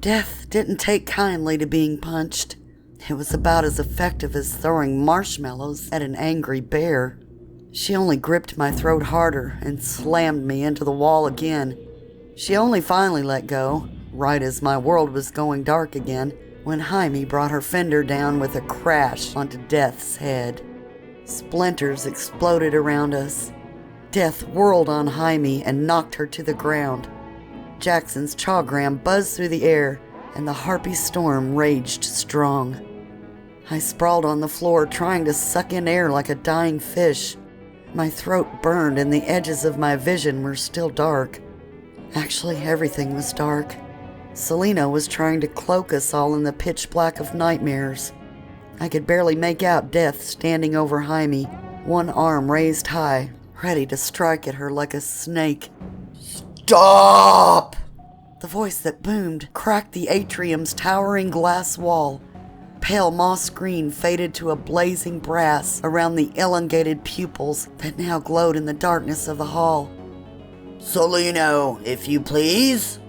Death didn't take kindly to being punched. It was about as effective as throwing marshmallows at an angry bear. She only gripped my throat harder and slammed me into the wall again. She only finally let go, right as my world was going dark again, when Jaime brought her fender down with a crash onto Death's head. Splinters exploded around us. Death whirled on Jaime and knocked her to the ground. Jackson's chawgram buzzed through the air, and the harpy storm raged strong. I sprawled on the floor, trying to suck in air like a dying fish. My throat burned and the edges of my vision were still dark. Actually, everything was dark. Selena was trying to cloak us all in the pitch black of nightmares. I could barely make out Death standing over Jaime, one arm raised high, ready to strike at her like a snake. "Stop!" The voice that boomed cracked the atrium's towering glass wall. Pale moss green faded to a blazing brass around the elongated pupils that now glowed in the darkness of the hall. "Selena, if you please."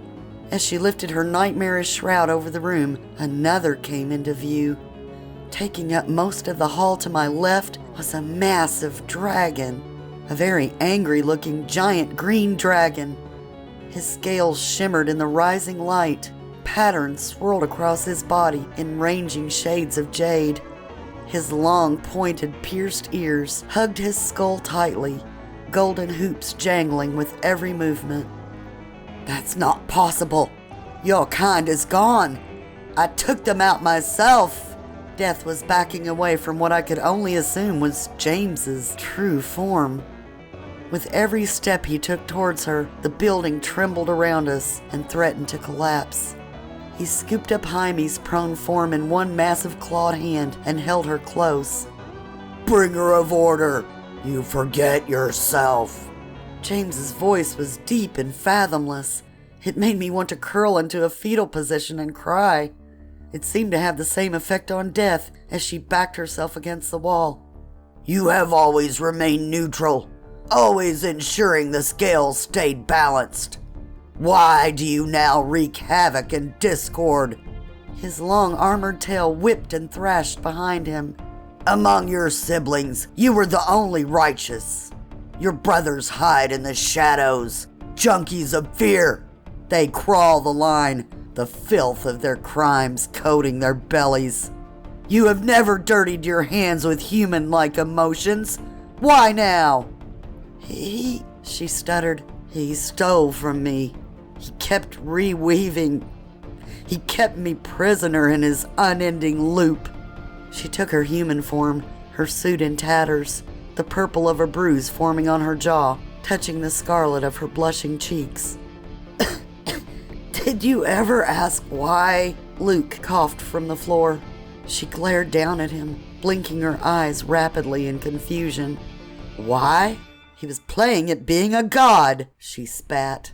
As she lifted her nightmarish shroud over the room, another came into view. Taking up most of the hall to my left was a massive dragon, a very angry-looking giant green dragon. His scales shimmered in the rising light. Patterns swirled across his body in ranging shades of jade. His long, pointed, pierced ears hugged his skull tightly, golden hoops jangling with every movement. "That's not possible. Your kind is gone. I took them out myself." Death was backing away from what I could only assume was James's true form. With every step he took towards her, the building trembled around us and threatened to collapse. He scooped up Jaime's prone form in one massive clawed hand and held her close. "Bringer of order, you forget yourself." James's voice was deep and fathomless. It made me want to curl into a fetal position and cry. It seemed to have the same effect on Death as she backed herself against the wall. "You have always remained neutral, always ensuring the scales stayed balanced. Why do you now wreak havoc and discord?" His long armored tail whipped and thrashed behind him. "Among your siblings, you were the only righteous. Your brothers hide in the shadows, junkies of fear. They crawl the line, the filth of their crimes coating their bellies. You have never dirtied your hands with human-like emotions. Why now?" She stuttered. "He stole from me. He kept reweaving. He kept me prisoner in his unending loop." She took her human form, her suit in tatters, the purple of a bruise forming on her jaw, touching the scarlet of her blushing cheeks. "Did you ever ask why?" Luke coughed from the floor. She glared down at him, blinking her eyes rapidly in confusion. "Why? He was playing at being a god," she spat.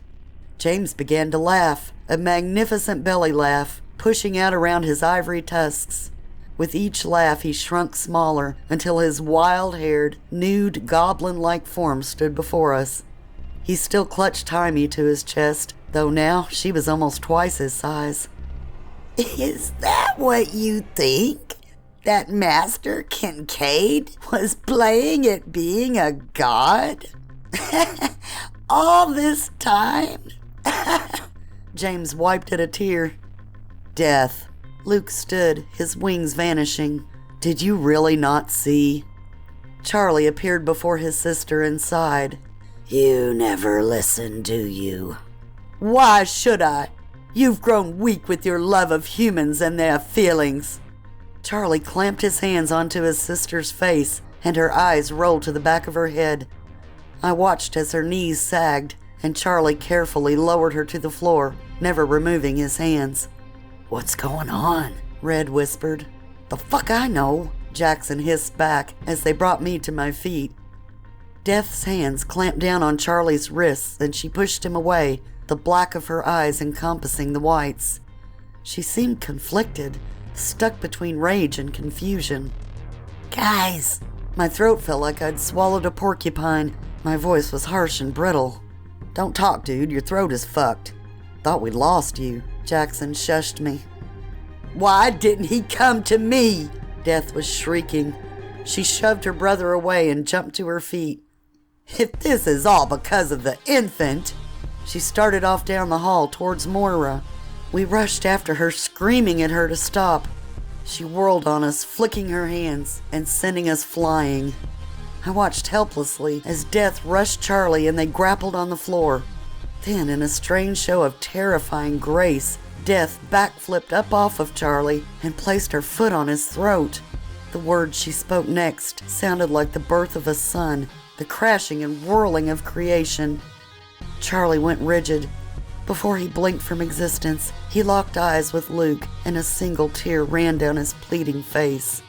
James began to laugh, a magnificent belly laugh, pushing out around his ivory tusks. With each laugh he shrunk smaller until his wild-haired, nude, goblin-like form stood before us. He still clutched Jaime to his chest, though now she was almost twice his size. "Is that what you think? That Master Kincade was playing at being a god? All this time?" James wiped at a tear. "Death." Luke stood, his wings vanishing. "Did you really not see?" Charlie appeared before his sister and sighed. "You never listen, do you?" "Why should I? You've grown weak with your love of humans and their feelings." Charlie clamped his hands onto his sister's face, and her eyes rolled to the back of her head. I watched as her knees sagged, and Charlie carefully lowered her to the floor, never removing his hands. "What's going on?" Red whispered. "The fuck I know," Jackson hissed back as they brought me to my feet. Death's hands clamped down on Charlie's wrists, and she pushed him away, the black of her eyes encompassing the whites. She seemed conflicted, stuck between rage and confusion. "Guys!" My throat felt like I'd swallowed a porcupine. My voice was harsh and brittle. "Don't talk, dude. Your throat is fucked." "Thought we'd lost you," Jackson shushed me. Why didn't he come to me? Death was shrieking. She shoved her brother away and jumped to her feet. If this is all because of the infant. She started off down the hall towards Moira. We rushed after her, screaming at her to stop. She whirled on us, flicking her hands and sending us flying. I watched helplessly as Death rushed Charlie and they grappled on the floor. Then, in a strange show of terrifying grace, Death backflipped up off of Charlie and placed her foot on his throat. The words she spoke next sounded like the birth of a son, the crashing and whirling of creation. Charlie went rigid. Before he blinked from existence, he locked eyes with Luke, and a single tear ran down his pleading face.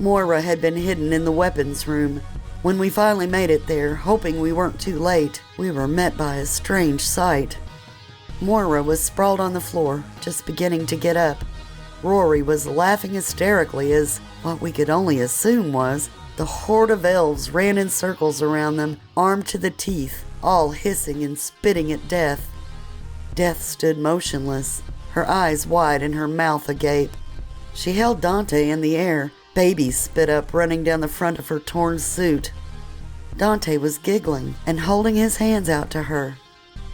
Moira had been hidden in the weapons room. When we finally made it there, hoping we weren't too late, we were met by a strange sight. Moira was sprawled on the floor, just beginning to get up. Rory was laughing hysterically as, what we could only assume was, the horde of elves ran in circles around them, armed to the teeth, all hissing and spitting at Death. Death stood motionless, her eyes wide and her mouth agape. She held Dante in the air, babies spit up running down the front of her torn suit. Dante was giggling and holding his hands out to her.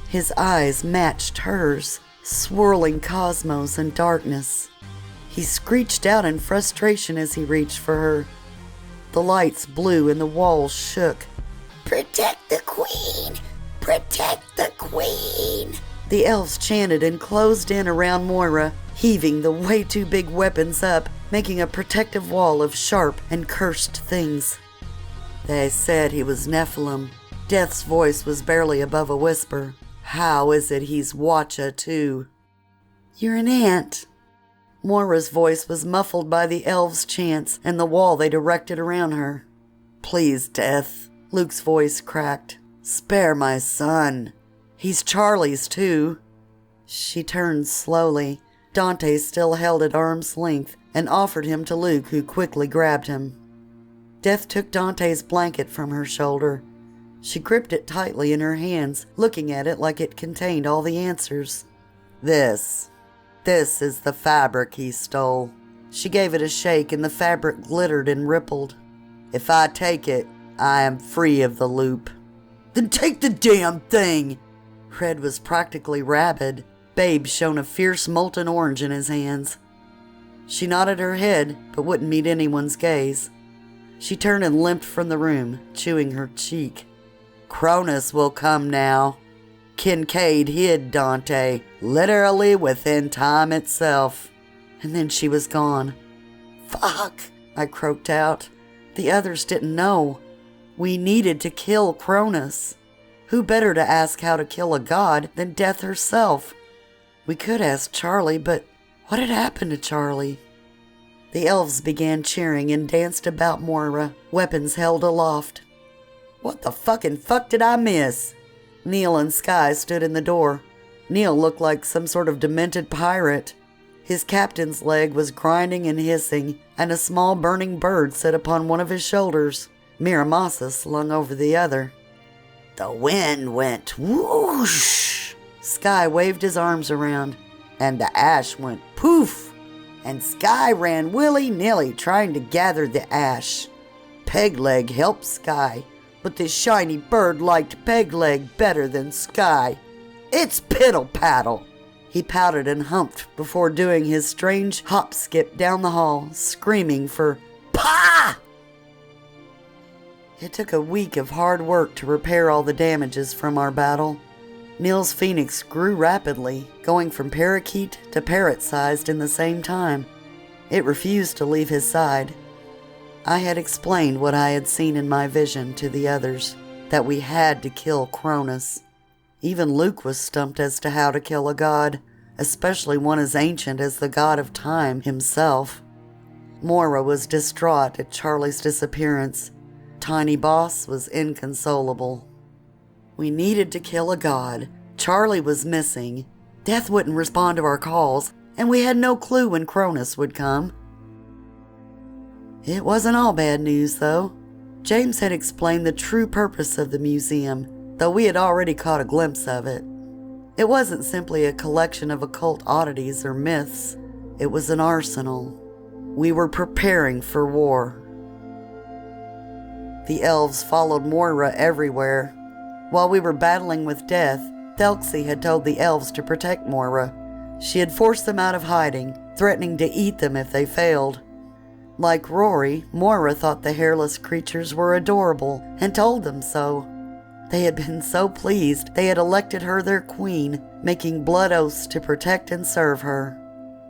His eyes matched hers, swirling cosmos and darkness. He screeched out in frustration as he reached for her. The lights blew and the walls shook. "Protect the queen! Protect the queen!" The elves chanted and closed in around Moira, heaving the way too big weapons up, making a protective wall of sharp and cursed things. They said he was Nephilim. Death's voice was barely above a whisper. How is it he's Watcha too? You're an ant. Moira's voice was muffled by the elves' chants and the wall they'd erected around her. Please, Death. Luke's voice cracked. Spare my son. He's Charlie's too. She turned slowly. Dante still held at arm's length and offered him to Luke, who quickly grabbed him. Death took Dante's blanket from her shoulder. She gripped it tightly in her hands, looking at it like it contained all the answers. This is the fabric he stole. She gave it a shake and the fabric glittered and rippled. If I take it, I am free of the loop. Then take the damn thing! Red was practically rabid. Babe shone a fierce molten orange in his hands. She nodded her head, but wouldn't meet anyone's gaze. She turned and limped from the room, chewing her cheek. Cronus will come now. Kincade hid Dante, literally within time itself. And then she was gone. Fuck, I croaked out. The others didn't know. We needed to kill Cronus. Who better to ask how to kill a god than Death herself? We could ask Charlie, but what had happened to Charlie? The elves began cheering and danced about Moira, weapons held aloft. What the fuck did I miss? Neil and Sky stood in the door. Neil looked like some sort of demented pirate. His captain's leg was grinding and hissing, and a small burning bird sat upon one of his shoulders. Miramasa slung over the other. The wind went whoosh. Sky waved his arms around, and the ash went poof. And Sky ran willy-nilly trying to gather the ash. Pegleg helped Sky, but this shiny bird liked Pegleg better than Sky. It's piddle-paddle. He pouted and humped before doing his strange hop-skip down the hall, screaming for Pa! It took a week of hard work to repair all the damages from our battle. Neil's phoenix grew rapidly, going from parakeet to parrot-sized in the same time. It refused to leave his side. I had explained what I had seen in my vision to the others, that we had to kill Cronus. Even Luke was stumped as to how to kill a god, especially one as ancient as the god of time himself. Moira was distraught at Charlie's disappearance. Tiny Boss was inconsolable. We needed to kill a god. Charlie was missing. Death wouldn't respond to our calls, and we had no clue when Cronus would come. It wasn't all bad news, though. James had explained the true purpose of the museum, though we had already caught a glimpse of it. It wasn't simply a collection of occult oddities or myths. It was an arsenal. We were preparing for war. The elves followed Moira everywhere. While we were battling with death, Thelxie had told the elves to protect Moira. She had forced them out of hiding, threatening to eat them if they failed. Like Rory, Moira thought the hairless creatures were adorable and told them so. They had been so pleased they had elected her their queen, making blood oaths to protect and serve her.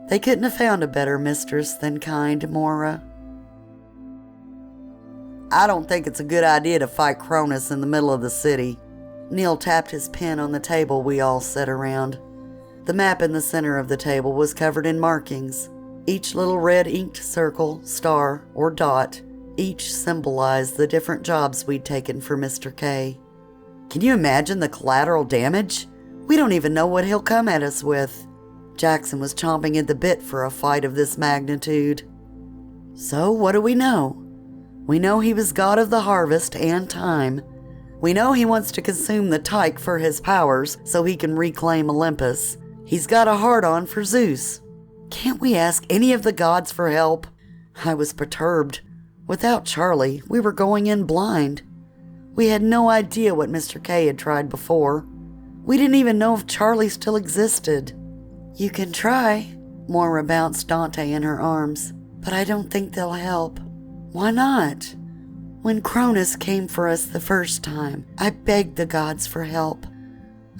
They couldn't have found a better mistress than kind Moira. I don't think it's a good idea to fight Cronus in the middle of the city. Neil tapped his pen on the table we all sat around. The map in the center of the table was covered in markings. Each little red inked circle, star, or dot, each symbolized the different jobs we'd taken for Mr. K. Can you imagine the collateral damage? We don't even know what he'll come at us with. Jackson was chomping at the bit for a fight of this magnitude. So what do we know? We know he was god of the harvest and time. We know he wants to consume the Tyche for his powers so he can reclaim Olympus. He's got a hard-on for Zeus. Can't we ask any of the gods for help? I was perturbed. Without Charlie, we were going in blind. We had no idea what Mr. K had tried before. We didn't even know if Charlie still existed. You can try. Moira bounced Dante in her arms, but I don't think they'll help. Why not? When Cronus came for us the first time, I begged the gods for help.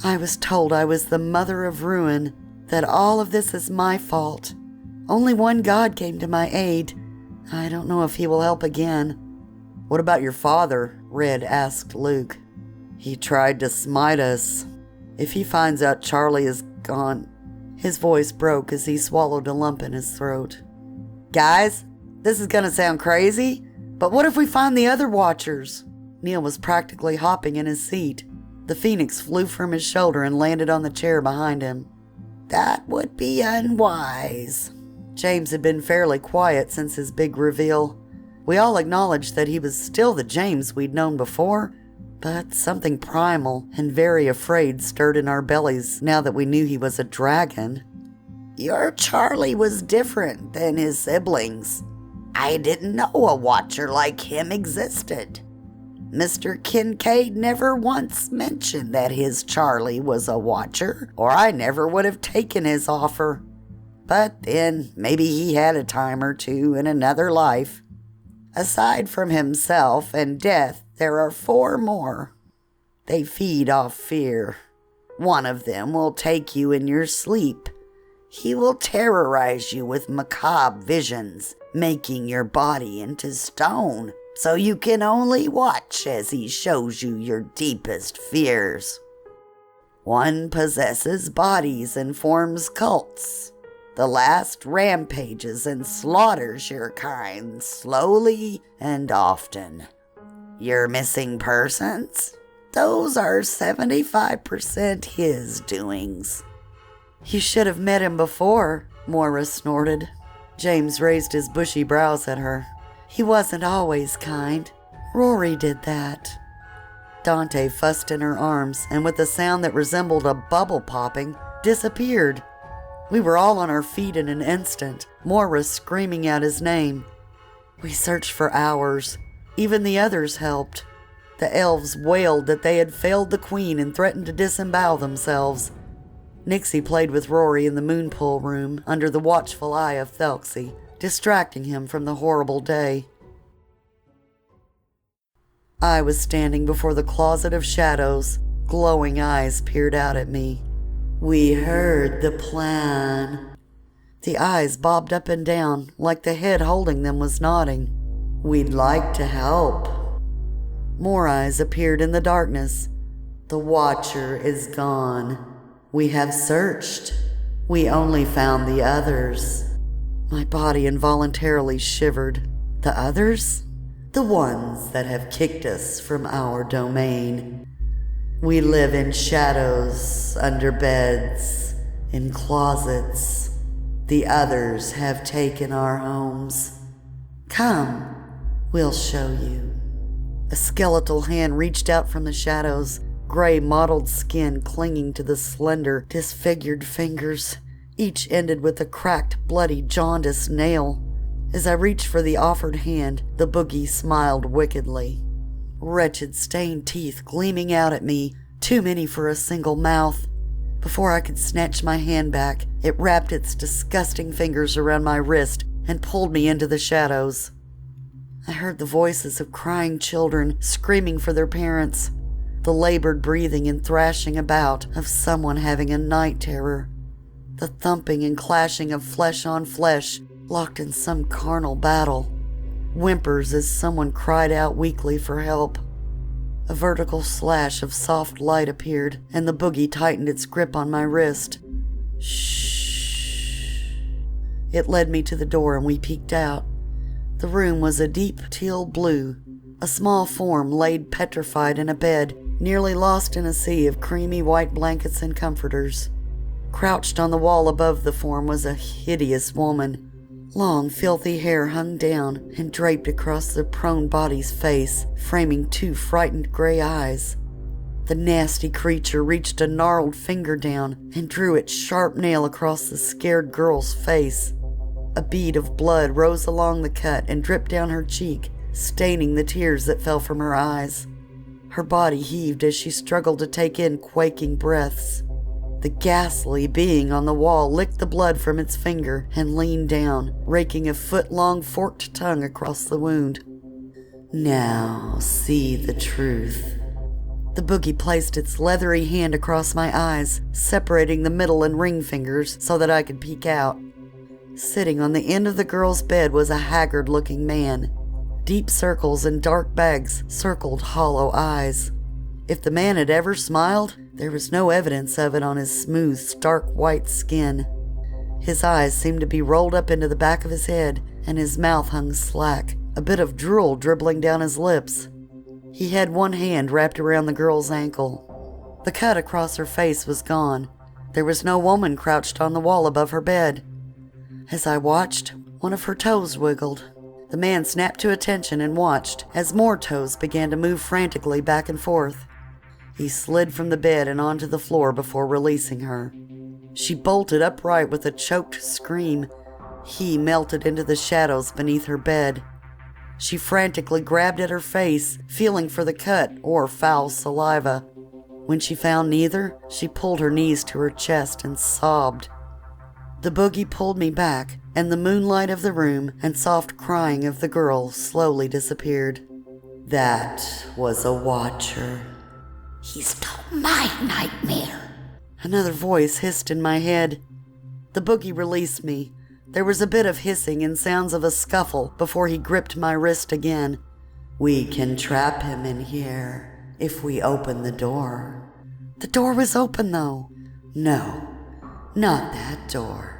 I was told I was the mother of ruin, that all of this is my fault. Only one god came to my aid. I don't know if he will help again. What about your father? Red asked Luke. He tried to smite us. If he finds out Charlie is gone... His voice broke as he swallowed a lump in his throat. Guys, this is gonna sound crazy, but what if we find the other Watchers? Neil was practically hopping in his seat. The phoenix flew from his shoulder and landed on the chair behind him. That would be unwise. James had been fairly quiet since his big reveal. We all acknowledged that he was still the James we'd known before, but something primal and very afraid stirred in our bellies now that we knew he was a dragon. Your Charlie was different than his siblings. I didn't know a Watcher like him existed. Mr. Kincade never once mentioned that his Charlie was a Watcher, or I never would have taken his offer. But then, maybe he had a time or two in another life. Aside from himself and death, there are 4 more. They feed off fear. One of them will take you in your sleep. He will terrorize you with macabre visions, making your body into stone, so you can only watch as he shows you your deepest fears. One possesses bodies and forms cults. The last rampages and slaughters your kind slowly and often. Your missing persons? Those are 75% his doings. You should have met him before, Moira snorted. James raised his bushy brows at her. He wasn't always kind. Rory did that. Dante fussed in her arms and with a sound that resembled a bubble popping, disappeared. We were all on our feet in an instant, Moira screaming out his name. We searched for hours. Even the others helped. The elves wailed that they had failed the queen and threatened to disembowel themselves. Nixie played with Rory in the moonpool room under the watchful eye of Thelxie, distracting him from the horrible day. I was standing before the closet of shadows. Glowing eyes peered out at me. We heard the plan. The eyes bobbed up and down, like the head holding them was nodding. We'd like to help. More eyes appeared in the darkness. The Watcher is gone. We have searched. We only found the others. My body involuntarily shivered. The others? The ones that have kicked us from our domain. We live in shadows, under beds, in closets. The others have taken our homes. Come, we'll show you. A skeletal hand reached out from the shadows, gray mottled skin clinging to the slender, disfigured fingers, each ended with a cracked, bloody, jaundiced nail. As I reached for the offered hand, the boogie smiled wickedly. Wretched stained teeth gleaming out at me, too many for a single mouth. Before I could snatch my hand back, it wrapped its disgusting fingers around my wrist and pulled me into the shadows. I heard the voices of crying children screaming for their parents, the labored breathing and thrashing about of someone having a night terror, the thumping and clashing of flesh on flesh locked in some carnal battle, whimpers as someone cried out weakly for help. A vertical slash of soft light appeared, and the boogie tightened its grip on my wrist. Shh. It led me to the door, and we peeked out. The room was a deep teal blue. A small form laid petrified in a bed, nearly lost in a sea of creamy white blankets and comforters. Crouched on the wall above the form was a hideous woman. Long, filthy hair hung down and draped across the prone body's face, framing two frightened gray eyes. The nasty creature reached a gnarled finger down and drew its sharp nail across the scared girl's face. A bead of blood rose along the cut and dripped down her cheek, staining the tears that fell from her eyes. Her body heaved as she struggled to take in quaking breaths. The ghastly being on the wall licked the blood from its finger and leaned down, raking a foot-long forked tongue across the wound. Now see the truth. The boogie placed its leathery hand across my eyes, separating the middle and ring fingers so that I could peek out. Sitting on the end of the girl's bed was a haggard-looking man. Deep circles and dark bags circled hollow eyes. If the man had ever smiled, there was no evidence of it on his smooth, stark white skin. His eyes seemed to be rolled up into the back of his head, and his mouth hung slack, a bit of drool dribbling down his lips. He had one hand wrapped around the girl's ankle. The cut across her face was gone. There was no woman crouched on the wall above her bed. As I watched, one of her toes wiggled. The man snapped to attention and watched as more toes began to move frantically back and forth. He slid from the bed and onto the floor before releasing her. She bolted upright with a choked scream. He melted into the shadows beneath her bed. She frantically grabbed at her face, feeling for the cut or foul saliva. When she found neither, she pulled her knees to her chest and sobbed. The boogie pulled me back, and the moonlight of the room and soft crying of the girl slowly disappeared. That was a watcher. He stole my nightmare. Another voice hissed in my head. The boogie released me. There was a bit of hissing and sounds of a scuffle before he gripped my wrist again. We can trap him in here if we open the door. The door was open, though. No, not that door.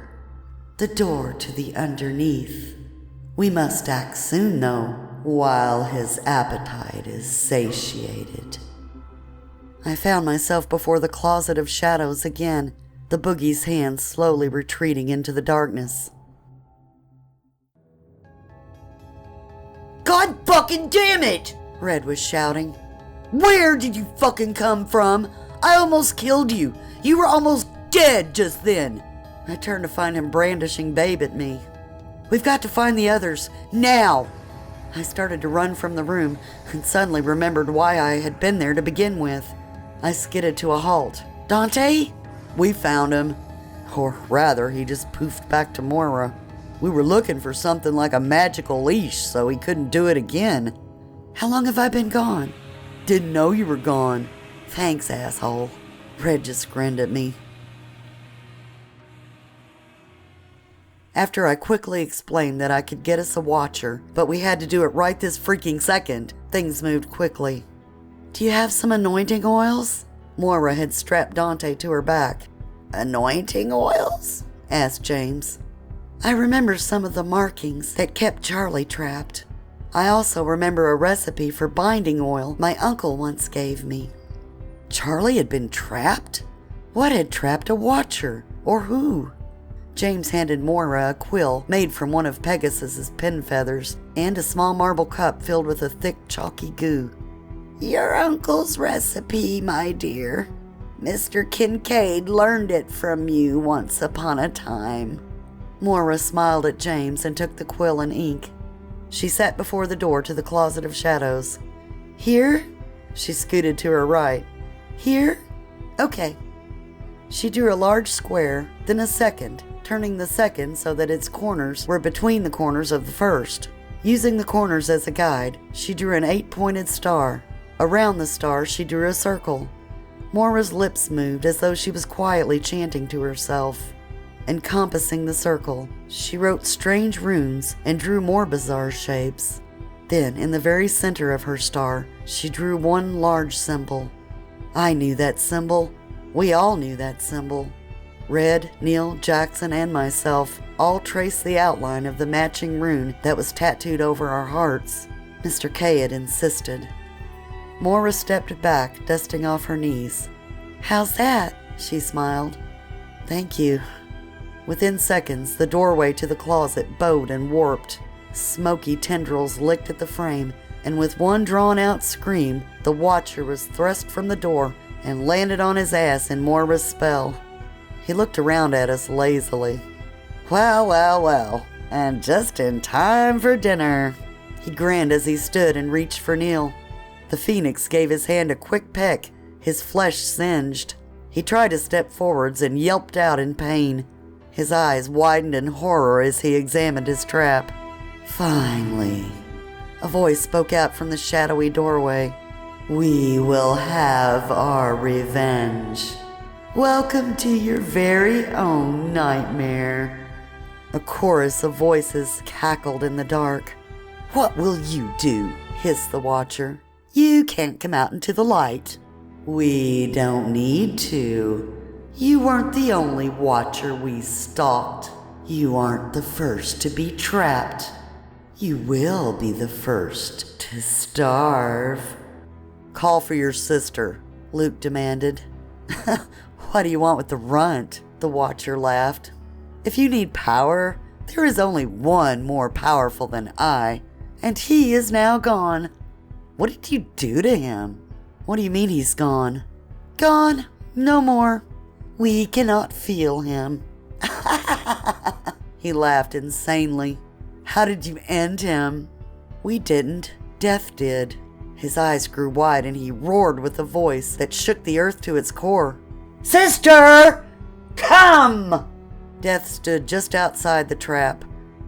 The door to the underneath. We must act soon, though, while his appetite is satiated. I found myself before the closet of shadows again, the boogie's hand slowly retreating into the darkness. God fucking damn it! Red was shouting. Where did you fucking come from? I almost killed you. You were almost dead just then. I turned to find him brandishing Babe at me. We've got to find the others, now! I started to run from the room and suddenly remembered why I had been there to begin with. I skidded to a halt. Dante? We found him. Or rather, he just poofed back to Moira. We were looking for something like a magical leash so he couldn't do it again. How long have I been gone? Didn't know you were gone. Thanks, asshole. Red just grinned at me. After I quickly explained that I could get us a watcher, but we had to do it right this freaking second, things moved quickly. Do you have some anointing oils? Moira had strapped Dante to her back. Anointing oils? Asked James. I remember some of the markings that kept Charlie trapped. I also remember a recipe for binding oil my uncle once gave me. Charlie had been trapped? What had trapped a watcher? Or who? James handed Moira a quill made from one of Pegasus's pin feathers and a small marble cup filled with a thick, chalky goo. Your uncle's recipe, my dear. Mr. Kincade learned it from you once upon a time. Moira smiled at James and took the quill and ink. She sat before the door to the closet of shadows. Here? She scooted to her right. Here? Okay. She drew a large square, then a second, turning the second so that its corners were between the corners of the first. Using the corners as a guide, she drew an 8-pointed star. Around the star, she drew a circle. Moira's lips moved as though she was quietly chanting to herself. Encompassing the circle, she wrote strange runes and drew more bizarre shapes. Then, in the very center of her star, she drew one large symbol. I knew that symbol. We all knew that symbol. Red, Neil, Jackson, and myself all traced the outline of the matching rune that was tattooed over our hearts. Mr. K had insisted. Moira stepped back, dusting off her knees. How's that? She smiled. Thank you. Within seconds, the doorway to the closet bowed and warped. Smoky tendrils licked at the frame, and with one drawn-out scream, the Watcher was thrust from the door and landed on his ass in Moira's spell. He looked around at us lazily. Well, well, well, and just in time for dinner. He grinned as he stood and reached for Neil. The Phoenix gave his hand a quick peck, his flesh singed. He tried to step forwards and yelped out in pain. His eyes widened in horror as he examined his trap. Finally, a voice spoke out from the shadowy doorway. We will have our revenge. Welcome to your very own nightmare. A chorus of voices cackled in the dark. What will you do? Hissed the Watcher. You can't come out into the light. We don't need to. You weren't the only Watcher we stalked. You aren't the first to be trapped. You will be the first to starve. Call for your sister, Luke demanded. What do you want with the runt? The Watcher laughed. If you need power, there is only one more powerful than I, and he is now gone. What did you do to him? What do you mean he's gone? Gone, no more. We cannot feel him. He laughed insanely. How did you end him? We didn't. Death did. His eyes grew wide and he roared with a voice that shook the earth to its core. Sister! Come! Death stood just outside the trap.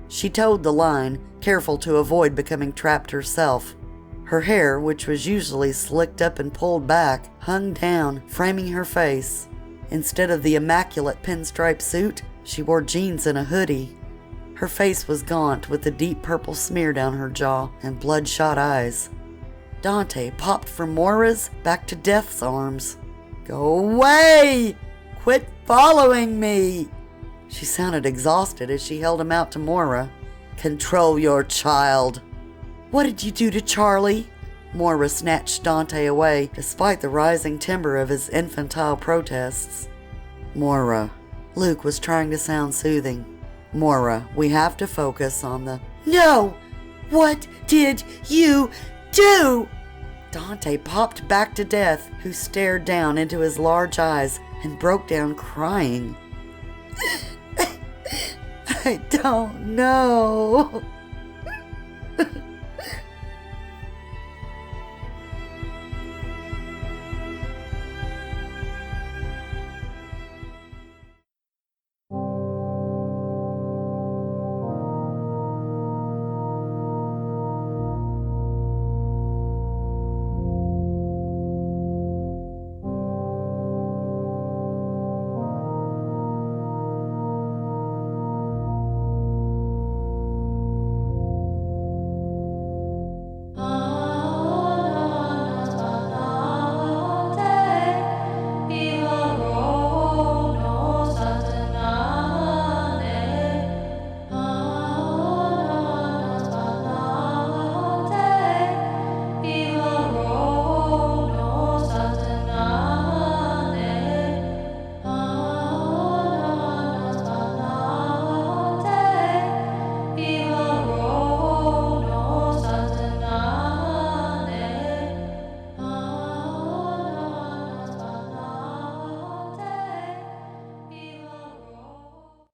She towed the line, careful to avoid becoming trapped herself. Her hair, which was usually slicked up and pulled back, hung down, framing her face. Instead of the immaculate pinstripe suit, she wore jeans and a hoodie. Her face was gaunt with a deep purple smear down her jaw and bloodshot eyes. Dante popped from Moira's back to Death's arms. Go away! Quit following me! She sounded exhausted as she held him out to Moira. Control your child. What did you do to Charlie? Moira snatched Dante away, despite the rising timbre of his infantile protests. Moira. Luke was trying to sound soothing. Moira, we have to focus on the... No! What did you do? Dante popped back to Death, who stared down into his large eyes and broke down crying. I don't know.